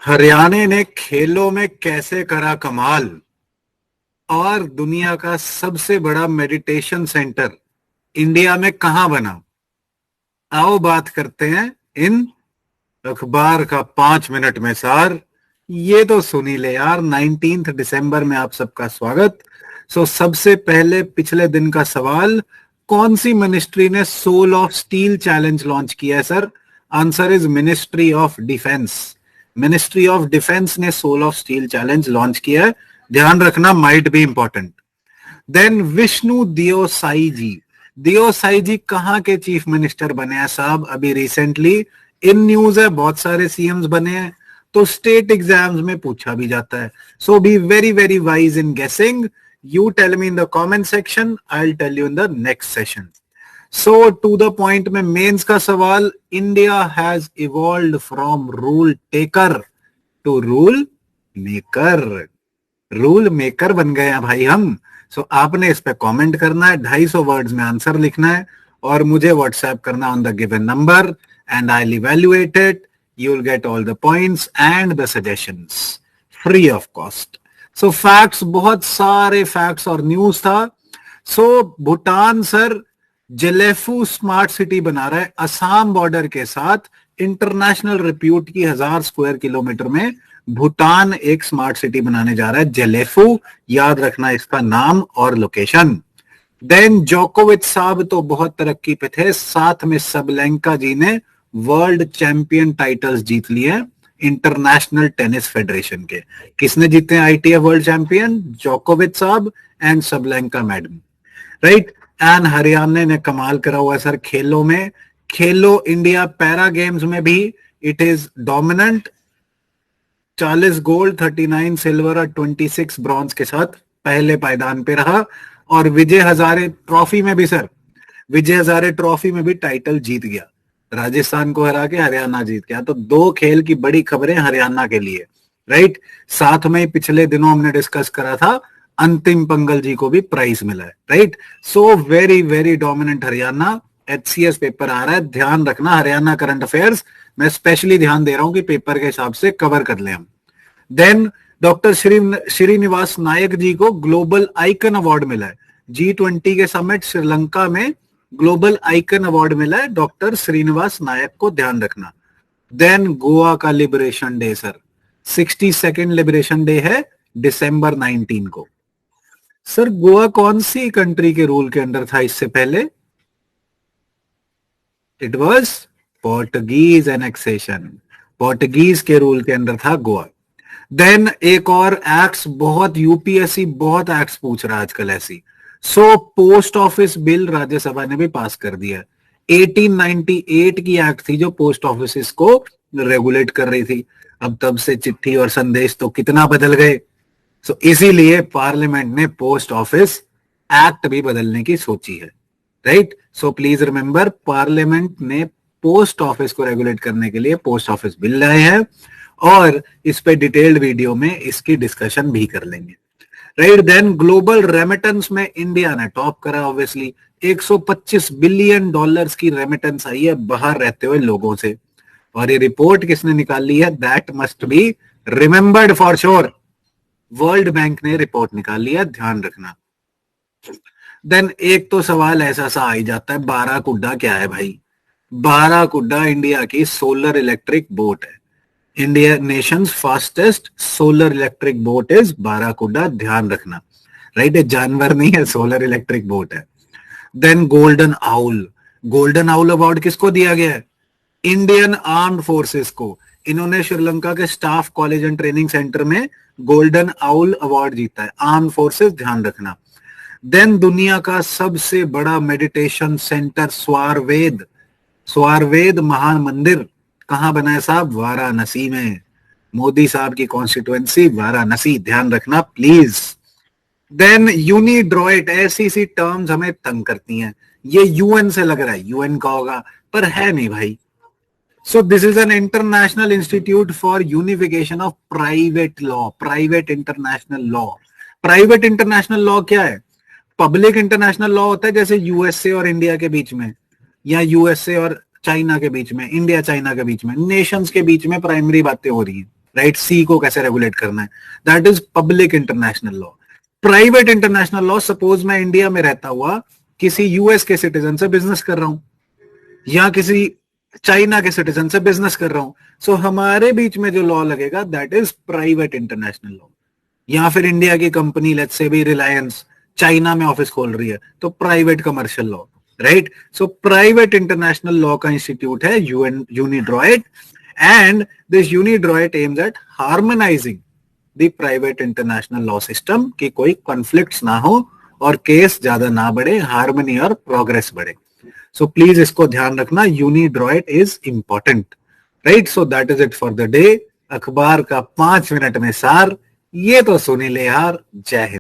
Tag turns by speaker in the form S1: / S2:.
S1: हरियाणा ने खेलों में कैसे करा कमाल और दुनिया का सबसे बड़ा मेडिटेशन सेंटर इंडिया में कहां बना। आओ बात करते हैं इन अखबार का 5 मिनट में सार। ये तो सुनी ले यार, 19 दिसंबर में आप सबका स्वागत। सबसे पहले पिछले दिन का सवाल, कौन सी मिनिस्ट्री ने soul of steel challenge launch किया है sir? Answer is ministry of defence. Ministry of defence ने soul of steel challenge launch किया है, ध्यान रखना, might be important. Then Vishnu Deo Sai जी, दियो साई जी कहां के चीफ मिनिस्टर बने हैं साहब अभी रिसेंटली? इन न्यूज है, बहुत सारे सीएम्स बने हैं, तो स्टेट एग्जाम्स में पूछा भी जाता है। So be very very wise in guessing. You tell me in the comment section, I will tell you in the next session. So to the point में मेंस का सवाल, India has evolved from rule taker to rule maker. Rule maker बन गए हैं भाई हम। आपने इस पे कमेंट करना है, 250 वर्ड्स में आंसर लिखना है और मुझे व्हाट्सएप करना on the given number and I will evaluate it. You will get all the points and the suggestions free of cost. Facts, बहुत सारे फैक्ट्स और न्यूज था। भूटान सर जलेफू स्मार्ट सिटी बना रहा है असम बॉर्डर के साथ, इंटरनेशनल रिप्यूट की 1000 स्क्वायर किलोमीटर में भूटान एक स्मार्ट सिटी बनाने जा रहा है, जलेफू। याद रखना इसका नाम और लोकेशन। देन जोकोविच साहब तो बहुत तरक्की पे थे, साथ में सबलेंका जी ने वर्ल्ड चैंपियन टाइटल्स जीत लिए इंटरनेशनल टेनिस फेडरेशन के। किसने जीते हैं आईटीएफ वर्ल्ड चैंपियन? जोकोविच साहब and Sabalenka madam, right. And Haryana ने कमाल करा हुआ है सर खेलों में। खेलो इंडिया पैरा गेम्स में भी it is dominant. 40 gold, 39 silver और 26 ब्रॉन्ज के साथ पहले पायदान पे रहा। और विजय हजारे ट्रॉफी में भी सर, विजय हजारे ट्रॉफी में भी टाइटल जीत गया, राजस्थान को हरा के हरियाणा जीत गया। तो 2 खेल की बड़ी खबरें हरियाणा के लिए, राइट। साथ में पिछले दिनों हमने डिस्कस करा था, अंतिम पंगल जी को भी प्राइज मिला है, right. Very very dominant Haryana. HCS paper आ रहा है, ध्यान रखना, हरियाणा करंट अफेयर्स मैं स्पेशली ध्यान दे रहा हूं कि पेपर के हिसाब से कवर कर लें हम। देन डॉक्टर श्रीनिवास नायक जी को ग्लोबल आइकन अवार्ड मिला है। G20 के समिट श्रीलंका में ग्लोबल आइकन अवार्ड मिला है डॉक्टर श्रीनिवास नायक को, ध्यान रखना। देन गोवा का liberation day sir, 62nd liberation day है दिसंबर 19 को। सर गोवा कौन सी कंट्री के रूल के अंडर था इससे पहले? It was Portuguese annexation, Portuguese के रूल के अंदर था गोवा। देन एक और एक्ट्स, बहुत यूपीएससी बहुत एक्ट्स पूछ रहा है आजकल ऐसी। पोस्ट ऑफिस बिल राज्यसभा ने भी पास कर दिया। 1898 की एक्ट थी जो पोस्ट ऑफिस को रेगुलेट कर रही थी। अब तब से चिट्ठी और संदेश तो कितना बदल गए। इसीलिए पार्लियामेंट ने पोस्ट ऑफिस एक्ट भी बदलने की सोची है, राइट। प्लीज रिमेंबर, पार्लियामेंट ने पोस्ट ऑफिस को रेगुलेट करने के लिए पोस्ट ऑफिस बिल लाए हैं और इस पे डिटेल्ड वीडियो में इसकी डिस्कशन भी कर लेंगे, राइट। देन ग्लोबल रेमिटेंस में इंडिया ने टॉप करा ऑब्वियसली। 125 बिलियन डॉलर्स की रेमिटेंस आई है बाहर रहते हुए लोगों से। और ये रिपोर्ट किसने निकाली है? That must be remembered for sure. World bank ने रिपोर्ट निकाली है, ध्यान रखना। देन एक तो सवाल ऐसा सा आ ही जाता है, बाराकुड्डा क्या है भाई? बाराकुड्डा इंडिया की सोलर इलेक्ट्रिक बोट है। India nation's fastest solar electric boat is Barracuda, ध्यान रखना, राइट। जानवर नहीं है, सोलर इलेक्ट्रिक बोट है। Then golden owl, golden owl award किसको दिया गया है? इंडियन आर्म्ड फोर्सेस को। इन्होंने श्रीलंका के staff college and training centre में गोल्डन आउल अवार्ड जीता है, आर्म्ड फोर्सेस, ध्यान रखना। देन दुनिया का सबसे बड़ा मेडिटेशन सेंटर स्वारवेद, स्वारवेद महामंदिर कहां बना है साहब? वाराणसी में। मोदी साहब की कॉन्स्टिट्यूएंसी वाराणसी, ध्यान रखना प्लीज। देन यूनिड्रॉइट, ऐसी सी टर्म्स हमें तंग करती हैं। ये यूएन से लग रहा है, यूएन का होगा पर है नहीं भाई। This is an international institute for unification of private law, private international law. Private international law क्या है? पब्लिक इंटरनेशनल लॉ होता है जैसे यूएसए और इंडिया के बीच में, या यूएसए और चाइना के बीच में, इंडिया चाइना के बीच में, नेशंस के बीच में प्राइमरी बातें हो रही हैं, राइट, सी को कैसे रेगुलेट करना है, that is public international law. Private international law, suppose मैं इंडिया में रहता हुआ किसी यूएस के सिटीजन से बिजनेस कर रहा हूं या किसी चाइना के सिटीजन से बिजनेस कर रहा हूं, सो हमारे बीच में जो लॉ लगेगा that is private international law. या फिर इंडिया की कंपनी लेट्स से भी रिलायंस चाइना में ऑफिस खोल रही है तो private commercial law, right. So private international law का इंस्टीट्यूट है UNIDROIT, and this UNIDROIT aims at harmonising the private international law system, कि कोई कॉन्फ्लिक्ट्स ना हो और केस ज्यादा ना बढ़े, हार्मनी और प्रोग्रेस बढ़े। सो प्लीज इसको ध्यान रखना, UNIDROIT is important, right. So that is it for the day. अखबार का 5 मिनट में सार, ये तो सुनी ले यार। जय हिंद।